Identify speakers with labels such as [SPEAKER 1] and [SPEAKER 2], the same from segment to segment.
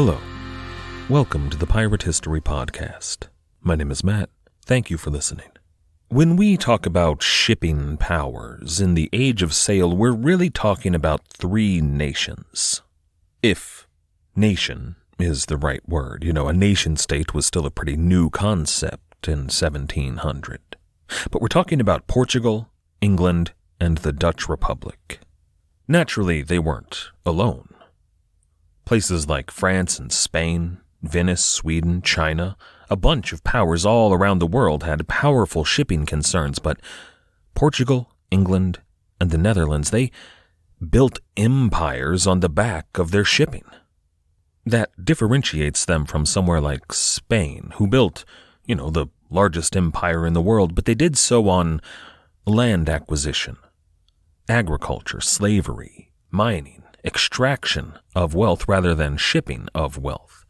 [SPEAKER 1] Hello. Welcome to the Pirate History Podcast. My name is Matt. Thank you for listening. When we talk about shipping powers in the Age of Sail, we're really talking about three nations. If nation is the right word. A nation-state was still a pretty new concept in 1700. But we're talking about Portugal, England, and the Dutch Republic. Naturally, they weren't alone. Places like France and Spain, Venice, Sweden, China, a bunch of powers all around the world had powerful shipping concerns, but Portugal, England, and the Netherlands, they built empires on the back of their shipping. That differentiates them from somewhere like Spain, who built, the largest empire in the world, but they did so on land acquisition, agriculture, slavery, mining, extraction of wealth rather than shipping of wealth.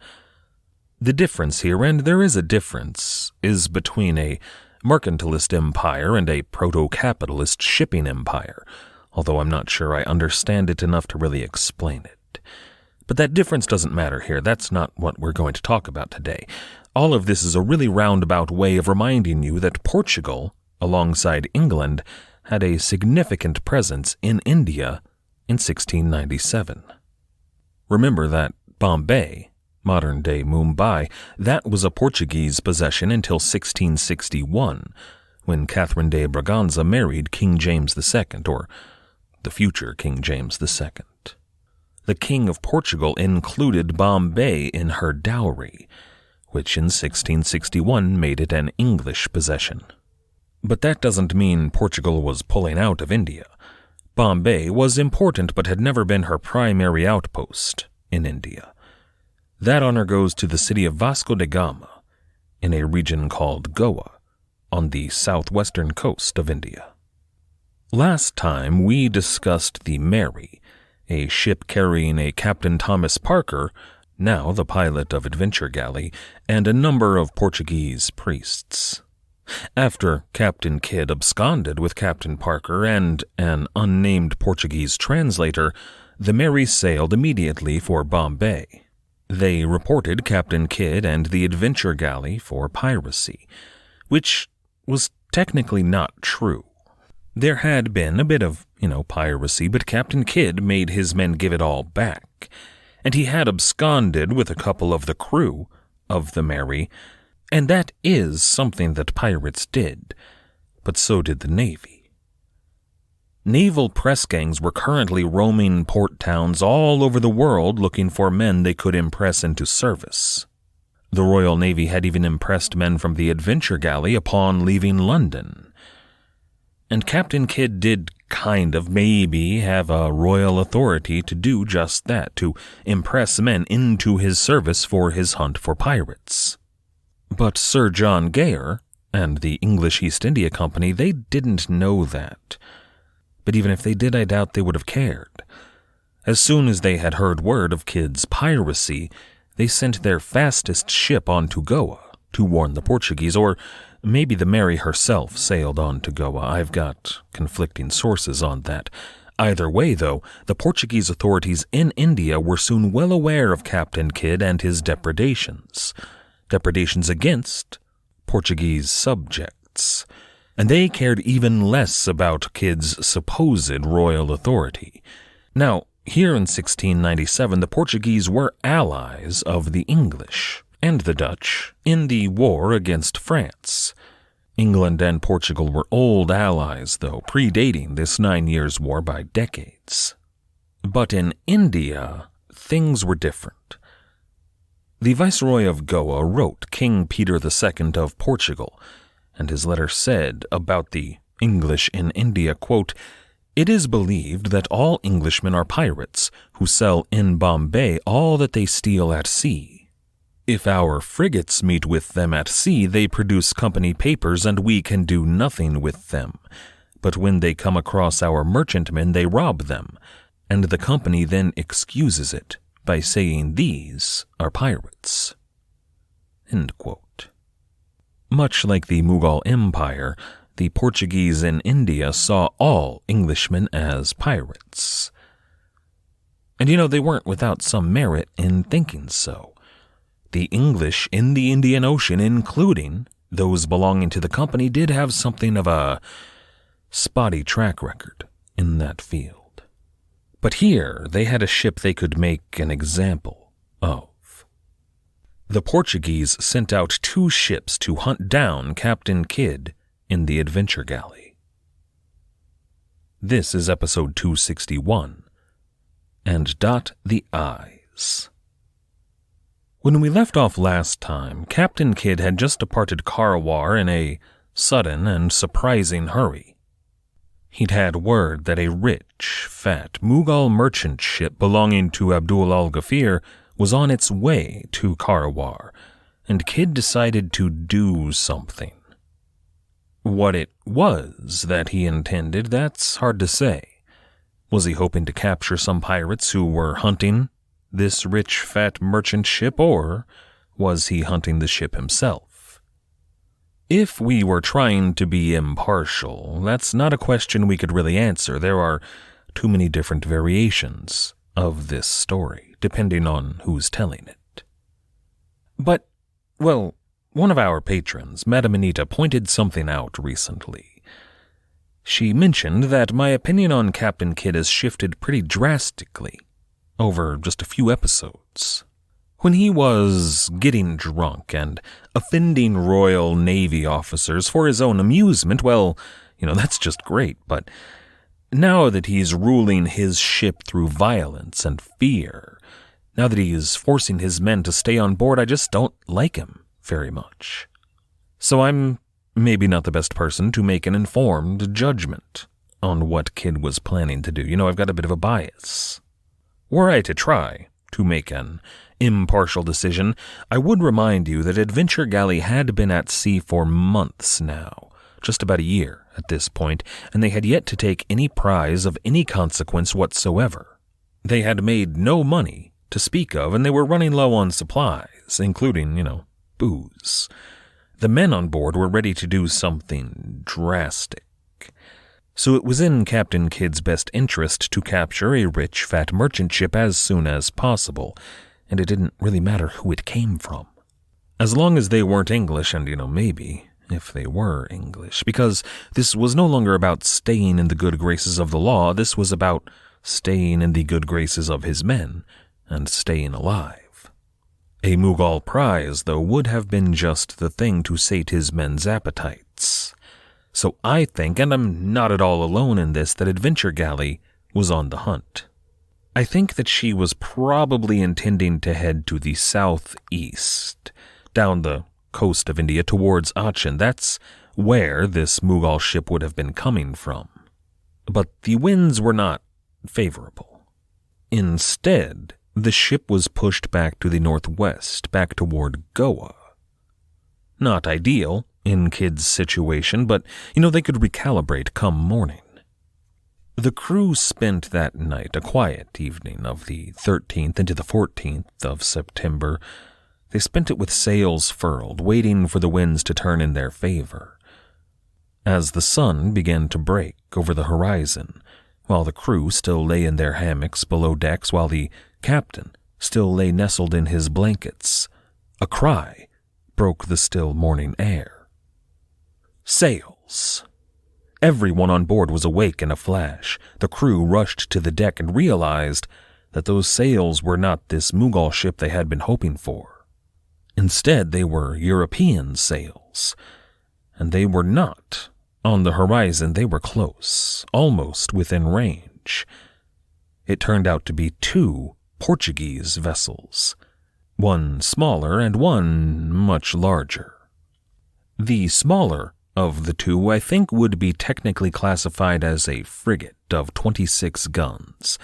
[SPEAKER 1] The difference here, and there is a difference, is between a mercantilist empire and a proto-capitalist shipping empire, although I'm not sure I understand it enough to really explain it. But that difference doesn't matter here. That's not what we're going to talk about today. All of this is a really roundabout way of reminding you that Portugal, alongside England, had a significant presence in India in 1697. Remember that Bombay, modern-day Mumbai, that was a Portuguese possession until 1661, when Catherine de Braganza married King James II, or the future King James II. The King of Portugal included Bombay in her dowry, which in 1661 made it an English possession. But that doesn't mean Portugal was pulling out of India. Bombay was important but had never been her primary outpost in India. That honor goes to the city of Vasco da Gama, in a region called Goa, on the southwestern coast of India. Last time we discussed the Mary, a ship carrying a Captain Thomas Parker, now the pilot of Adventure Galley, and a number of Portuguese priests. After Captain Kidd absconded with Captain Parker and an unnamed Portuguese translator, the Mary sailed immediately for Bombay. They reported Captain Kidd and the Adventure Galley for piracy, which was technically not true. There had been a bit of, piracy, but Captain Kidd made his men give it all back, and he had absconded with a couple of the crew of the Mary, and that is something that pirates did, but so did the Navy. Naval press gangs were currently roaming port towns all over the world looking for men they could impress into service. The Royal Navy had even impressed men from the Adventure Galley upon leaving London. And Captain Kidd did maybe have a royal authority to do just that, to impress men into his service for his hunt for pirates. But Sir John Gayr and the English East India Company, they didn't know that. But even if they did, I doubt they would have cared. As soon as they had heard word of Kidd's piracy, they sent their fastest ship on to Goa to warn the Portuguese, or maybe the Mary herself sailed on to Goa. I've got conflicting sources on that. Either way, though, the Portuguese authorities in India were soon well aware of Captain Kidd and his depredations against Portuguese subjects, and they cared even less about Kidd's supposed royal authority. Now, here in 1697, the Portuguese were allies of the English and the Dutch in the war against France. England and Portugal were old allies, though, predating this 9 Years' War by decades. But in India, things were different. The Viceroy of Goa wrote King Peter II of Portugal, and his letter said about the English in India, quote, "It is believed that all Englishmen are pirates who sell in Bombay all that they steal at sea. If our frigates meet with them at sea, they produce company papers and we can do nothing with them. But when they come across our merchantmen, they rob them, and the company then excuses it by saying these are pirates." End quote. Much like the Mughal Empire, the Portuguese in India saw all Englishmen as pirates. And they weren't without some merit in thinking so. The English in the Indian Ocean, including those belonging to the company, did have something of a spotty track record in that field. But here they had a ship they could make an example of. The Portuguese sent out 2 ships to hunt down Captain Kidd in the Adventure Galley. This is episode 261, and Dot the Eyes. When we left off last time, Captain Kidd had just departed Karwar in a sudden and surprising hurry. He'd had word that a rich, fat Mughal merchant ship belonging to Abdul al-Ghafir was on its way to Karwar, and Kidd decided to do something. What it was that he intended, that's hard to say. Was he hoping to capture some pirates who were hunting this rich, fat merchant ship, or was he hunting the ship himself? If we were trying to be impartial, that's not a question we could really answer. There are too many different variations of this story, depending on who's telling it. But, well, one of our patrons, Madam Anita, pointed something out recently. She mentioned that my opinion on Captain Kidd has shifted pretty drastically over just a few episodes. When he was getting drunk and offending Royal Navy officers for his own amusement, well, that's just great, but now that he's ruling his ship through violence and fear, now that he is forcing his men to stay on board, I just don't like him very much. So I'm maybe not the best person to make an informed judgment on what Kidd was planning to do. I've got a bit of a bias. Were I to try to make an impartial decision, I would remind you that Adventure Galley had been at sea for months now, just about a year at this point, and they had yet to take any prize of any consequence whatsoever. They had made no money to speak of, and they were running low on supplies, including, booze. The men on board were ready to do something drastic. So it was in Captain Kidd's best interest to capture a rich, fat merchant ship as soon as possible, and it didn't really matter who it came from. As long as they weren't English, and, maybe if they were English, because this was no longer about staying in the good graces of the law, this was about staying in the good graces of his men and staying alive. A Mughal prize, though, would have been just the thing to sate his men's appetites. So I think, and I'm not at all alone in this, that Adventure Galley was on the hunt. I think that she was probably intending to head to the southeast, down the coast of India towards Achin. That's where this Mughal ship would have been coming from. But the winds were not favorable. Instead, the ship was pushed back to the northwest, back toward Goa. Not ideal in Kidd's situation, but, they could recalibrate come morning. The crew spent that night, a quiet evening of the 13th into the 14th of September. They spent it with sails furled, waiting for the winds to turn in their favor. As the sun began to break over the horizon, while the crew still lay in their hammocks below decks, while the captain still lay nestled in his blankets, a cry broke the still morning air. Sails! Everyone on board was awake in a flash. The crew rushed to the deck and realized that those sails were not this Mughal ship they had been hoping for. Instead, they were European sails, and they were not on the horizon. They were close, almost within range. It turned out to be 2 Portuguese vessels, one smaller and one much larger. The smaller of the 2, I think, would be technically classified as a frigate of 26 guns.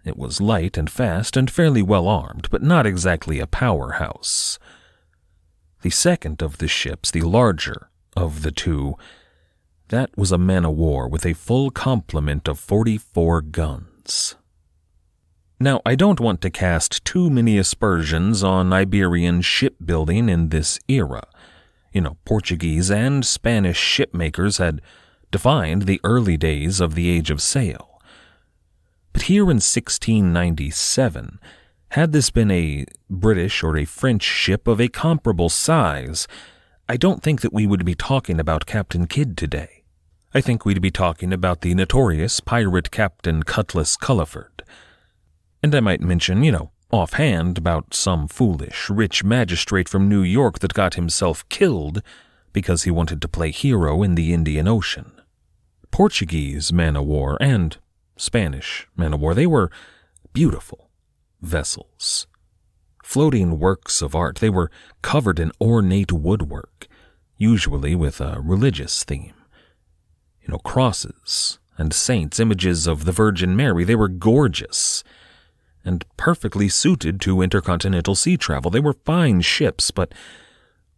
[SPEAKER 1] It was light and fast and fairly well armed, but not exactly a powerhouse. The second of the ships, the larger of the 2, that was a man-o'-war with a full complement of 44 guns. Now, I don't want to cast too many aspersions on Iberian shipbuilding in this era. Portuguese and Spanish shipmakers had defined the early days of the Age of Sail. But here in 1697, had this been a British or a French ship of a comparable size, I don't think that we would be talking about Captain Kidd today. I think we'd be talking about the notorious pirate Captain Cutlass Culliford. And I might mention, offhand about some foolish, rich magistrate from New York that got himself killed because he wanted to play hero in the Indian Ocean. Portuguese man-o-war and Spanish man-o-war, they were beautiful vessels. Floating works of art, they were covered in ornate woodwork, usually with a religious theme. Crosses and saints, images of the Virgin Mary, they were gorgeous and perfectly suited to intercontinental sea travel. They were fine ships, but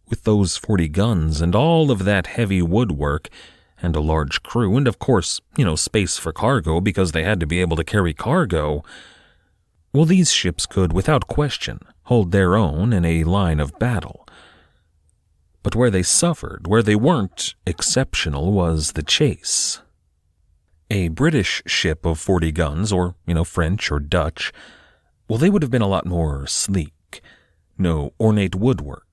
[SPEAKER 1] with those 40 guns and all of that heavy woodwork and a large crew, and of course, space for cargo because they had to be able to carry cargo, well, these ships could, without question, hold their own in a line of battle. But where they suffered, where they weren't exceptional, was the chase. A British ship of 40 guns, or, French or Dutch, well, they would have been a lot more sleek. No ornate woodwork.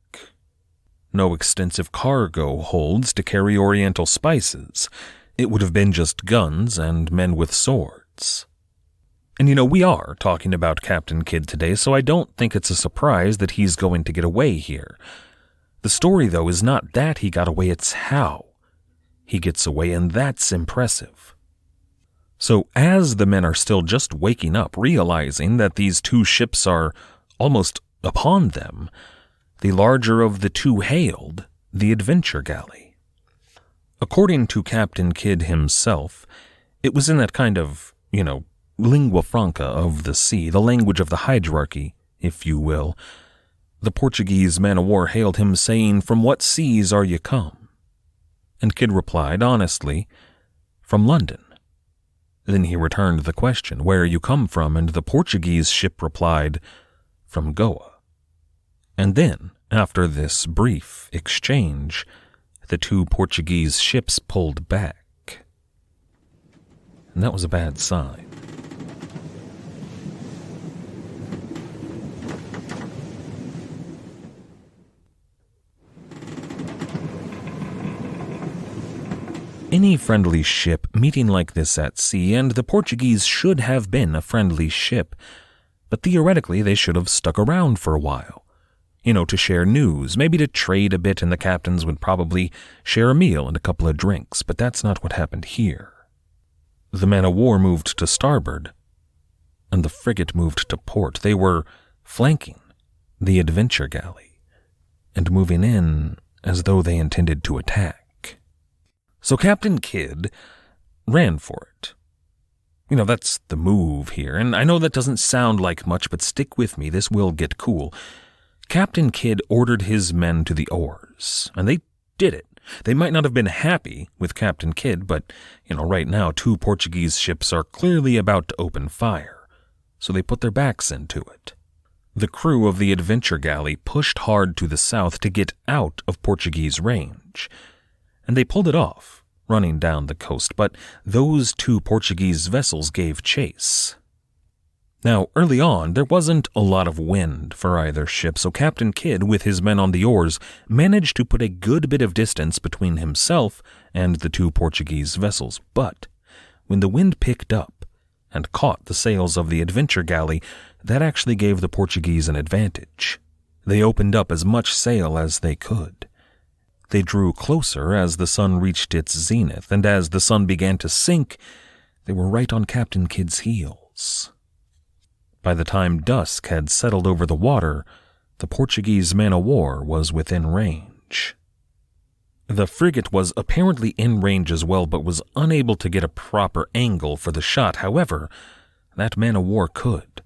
[SPEAKER 1] No extensive cargo holds to carry oriental spices. It would have been just guns and men with swords. And we are talking about Captain Kidd today, so I don't think it's a surprise that he's going to get away here. The story, though, is not that he got away, it's how he gets away, and that's impressive. So as the men are still just waking up, realizing that these two ships are almost upon them, the larger of the two hailed the Adventure Galley. According to Captain Kidd himself, it was in that kind of, lingua franca of the sea, the language of the hierarchy, if you will. The Portuguese man-o-war hailed him, saying, "From what seas are you come?" And Kidd replied, honestly, "From London." Then he returned the question, "Where you come from?" And the Portuguese ship replied, "From Goa." And then, after this brief exchange, the two Portuguese ships pulled back. And that was a bad sign. Any friendly ship meeting like this at sea, and the Portuguese should have been a friendly ship, but theoretically they should have stuck around for a while. To share news, maybe to trade a bit, and the captains would probably share a meal and a couple of drinks, but that's not what happened here. The man-o-war moved to starboard, and the frigate moved to port. They were flanking the Adventure Galley, and moving in as though they intended to attack. So Captain Kidd ran for it. That's the move here, and I know that doesn't sound like much, but stick with me, this will get cool. Captain Kidd ordered his men to the oars, and they did it. They might not have been happy with Captain Kidd, but, right now 2 Portuguese ships are clearly about to open fire, so they put their backs into it. The crew of the Adventure Galley pushed hard to the south to get out of Portuguese range, and they pulled it off, running down the coast, but those 2 Portuguese vessels gave chase. Now, early on, there wasn't a lot of wind for either ship, so Captain Kidd, with his men on the oars, managed to put a good bit of distance between himself and the 2 Portuguese vessels. But when the wind picked up and caught the sails of the Adventure Galley, that actually gave the Portuguese an advantage. They opened up as much sail as they could. They drew closer as the sun reached its zenith, and as the sun began to sink, they were right on Captain Kidd's heels. By the time dusk had settled over the water, the Portuguese man-o-war was within range. The frigate was apparently in range as well, but was unable to get a proper angle for the shot. However, that man-o-war could.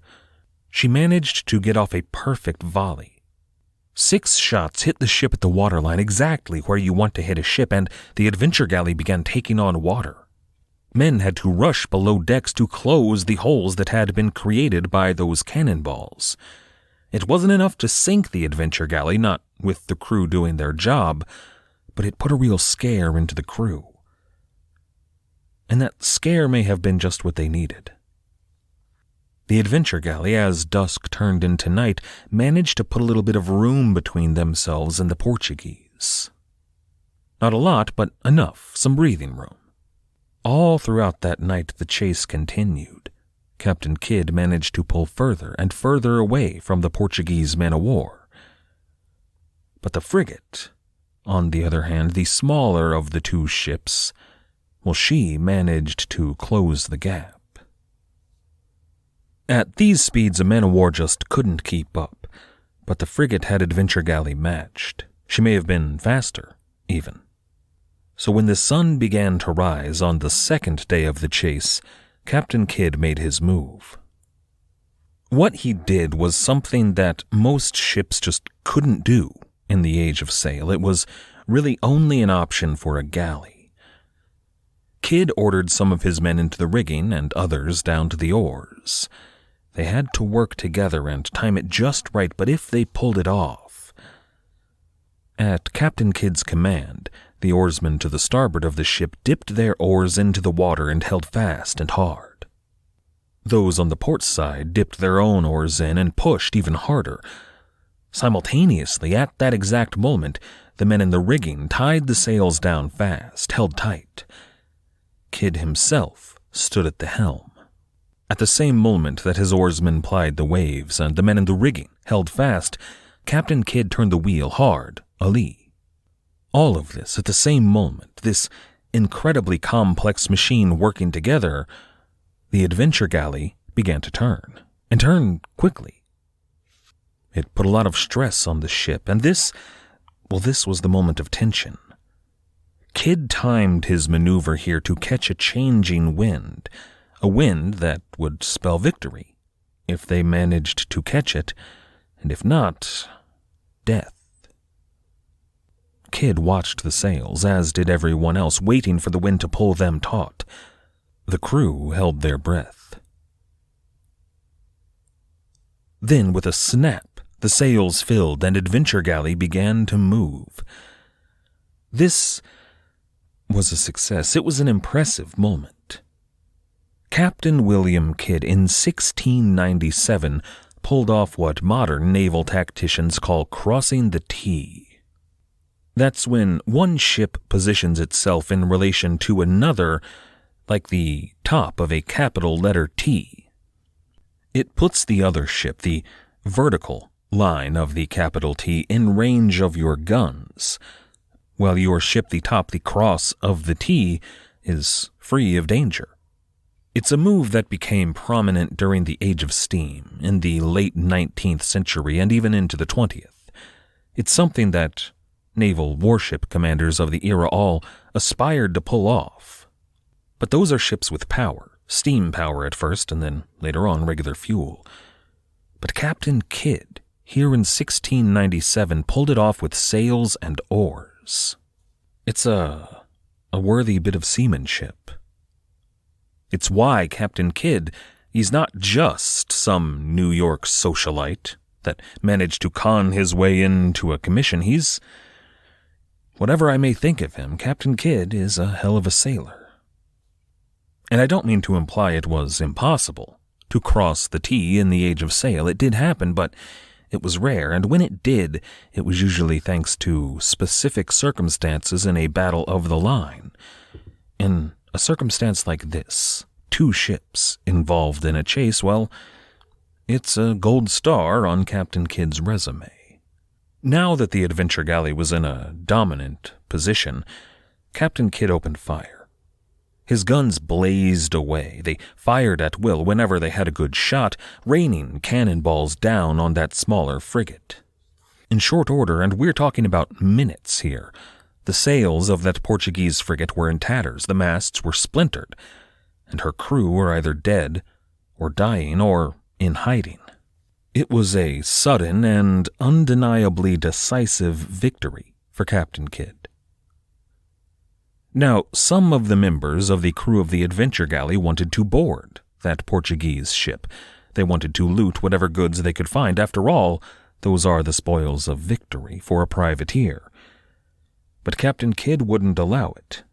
[SPEAKER 1] She managed to get off a perfect volley. 6 shots hit the ship at the waterline, exactly where you want to hit a ship, and the Adventure Galley began taking on water. Men had to rush below decks to close the holes that had been created by those cannonballs. It wasn't enough to sink the Adventure Galley, not with the crew doing their job, but it put a real scare into the crew. And that scare may have been just what they needed. The Adventure Galley, as dusk turned into night, managed to put a little bit of room between themselves and the Portuguese. Not a lot, but enough, some breathing room. All throughout that night the chase continued. Captain Kidd managed to pull further and further away from the Portuguese man-o'-war. But the frigate, on the other hand, the smaller of the two ships, well, she managed to close the gap. At these speeds, a man-o'-war just couldn't keep up, but the frigate had Adventure Galley matched. She may have been faster, even. So when the sun began to rise on the second day of the chase, Captain Kidd made his move. What he did was something that most ships just couldn't do in the age of sail. It was really only an option for a galley. Kidd ordered some of his men into the rigging and others down to the oars. They had to work together and time it just right, but if they pulled it off... At Captain Kidd's command, the oarsmen to the starboard of the ship dipped their oars into the water and held fast and hard. Those on the port side dipped their own oars in and pushed even harder. Simultaneously, at that exact moment, the men in the rigging tied the sails down fast, held tight. Kidd himself stood at the helm. At the same moment that his oarsmen plied the waves and the men in the rigging held fast, Captain Kidd turned the wheel hard, alee. All of this at the same moment, this incredibly complex machine working together, the Adventure Galley began to turn, and turn quickly. It put a lot of stress on the ship, and this was the moment of tension. Kidd timed his maneuver here to catch a changing wind, a wind that would spell victory, if they managed to catch it, and if not, death. Kidd watched the sails, as did everyone else, waiting for the wind to pull them taut. The crew held their breath. Then, with a snap, the sails filled and Adventure Galley began to move. This was a success. It was an impressive moment. Captain William Kidd, in 1697, pulled off what modern naval tacticians call crossing the T. That's when one ship positions itself in relation to another like the top of a capital letter T. It puts the other ship, the vertical line of the capital T, in range of your guns, while your ship, the top, the cross of the T, is free of danger. It's a move that became prominent during the Age of Steam, in the late 19th century and even into the 20th. It's something that naval warship commanders of the era all aspired to pull off. But those are ships with power, steam power at first and then later on regular fuel. But Captain Kidd, here in 1697, pulled it off with sails and oars. It's a worthy bit of seamanship. It's why Captain Kidd, he's not just some New York socialite that managed to con his way into a commission. He's, whatever I may think of him, Captain Kidd is a hell of a sailor. And I don't mean to imply it was impossible to cross the T in the age of sail. It did happen, but it was rare, and when it did, it was usually thanks to specific circumstances in a battle of the line. In a circumstance like this, 2 ships involved in a chase, well, it's a gold star on Captain Kidd's resume. Now that the Adventure Galley was in a dominant position, Captain Kidd opened fire. His guns blazed away. They fired at will whenever they had a good shot, raining cannonballs down on that smaller frigate. In short order, and we're talking about minutes here, the sails of that Portuguese frigate were in tatters, the masts were splintered, and her crew were either dead or dying or in hiding. It was a sudden and undeniably decisive victory for Captain Kidd. Now, some of the members of the crew of the Adventure Galley wanted to board that Portuguese ship. They wanted to loot whatever goods they could find. After all, those are the spoils of victory for a privateer. But Captain Kidd wouldn't allow it.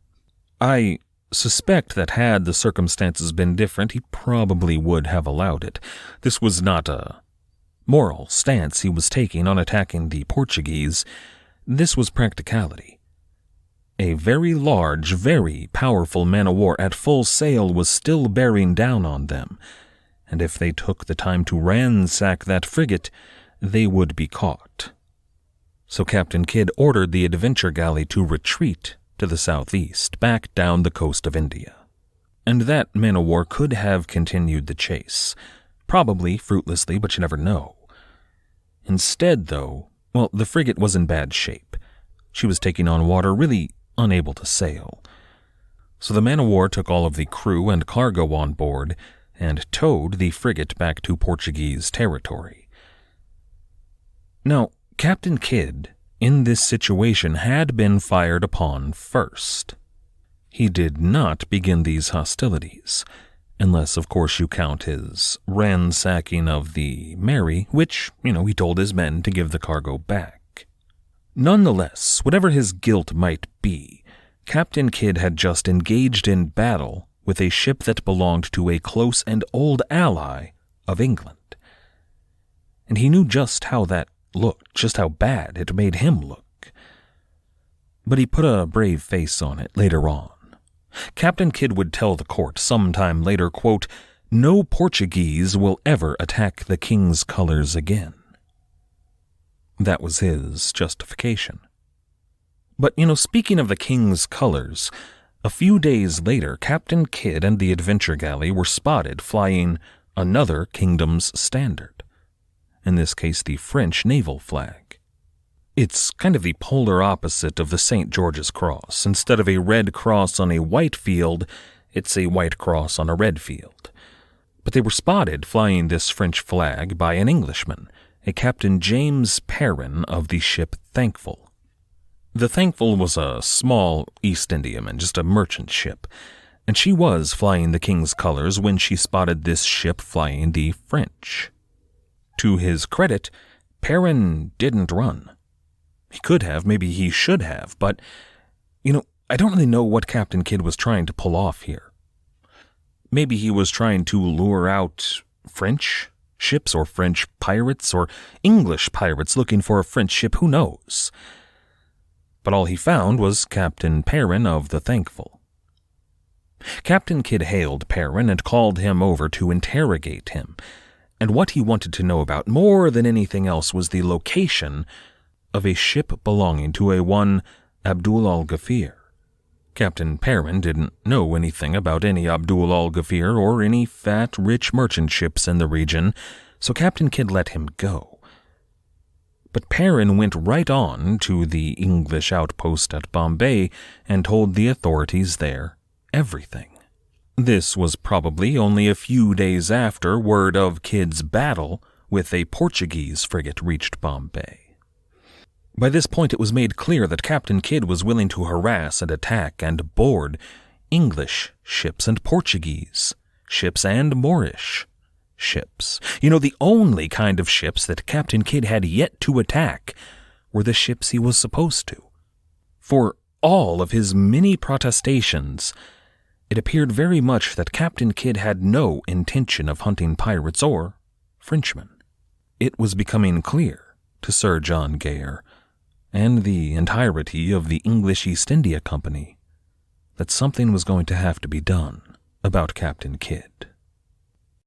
[SPEAKER 1] I suspect that had the circumstances been different, he probably would have allowed it. This was not a moral stance he was taking on attacking the Portuguese. This was practicality. A very large, very powerful man-of-war at full sail was still bearing down on them, and if they took the time to ransack that frigate, they would be caught. So Captain Kidd ordered the Adventure Galley to retreat to the southeast, back down the coast of India. And that man-of-war could have continued the chase, probably fruitlessly, but you never know. Instead, though, the frigate was in bad shape. She was taking on water, really unable to sail. So the man-of-war took all of the crew and cargo on board and towed the frigate back to Portuguese territory. Now, Captain Kidd, in this situation, had been fired upon first. He did not begin these hostilities, unless, of course, you count his ransacking of the Mary, which, he told his men to give the cargo back. Nonetheless, whatever his guilt might be, Captain Kidd had just engaged in battle with a ship that belonged to a close and old ally of England. And he knew just how that looked, just how bad it made him look. But he put a brave face on it later on. Captain Kidd would tell the court sometime later, quote, "No Portuguese will ever attack the king's colors again." That was his justification. But, speaking of the king's colors, a few days later, Captain Kidd and the Adventure Galley were spotted flying another kingdom's standard. In this case, the French naval flag. It's kind of the polar opposite of the St. George's Cross. Instead of a red cross on a white field, it's a white cross on a red field. But they were spotted flying this French flag by an Englishman, a Captain James Perrin of the ship Thankful. The Thankful was a small East Indiaman, just a merchant ship, and she was flying the king's colors when she spotted this ship flying the French. To his credit, Perrin didn't run. He could have, maybe he should have, but, I don't really know what Captain Kidd was trying to pull off here. Maybe he was trying to lure out French ships or French pirates or English pirates looking for a French ship, who knows? But all he found was Captain Perrin of the Thankful. Captain Kidd hailed Perrin and called him over to interrogate him, and what he wanted to know about more than anything else was the location of a ship belonging to a one Abdul al-Ghafir. Captain Perrin didn't know anything about any Abdul al-Ghafir or any fat, rich merchant ships in the region, so Captain Kidd let him go. But Perrin went right on to the English outpost at Bombay and told the authorities there everything. This was probably only a few days after word of Kidd's battle with a Portuguese frigate reached Bombay. By this point it was made clear that Captain Kidd was willing to harass and attack and board English ships and Portuguese ships and Moorish ships. The only kind of ships that Captain Kidd had yet to attack were the ships he was supposed to. For all of his many protestations, it appeared very much that Captain Kidd had no intention of hunting pirates or Frenchmen. It was becoming clear to Sir John Gayr and the entirety of the English East India Company that something was going to have to be done about Captain Kidd.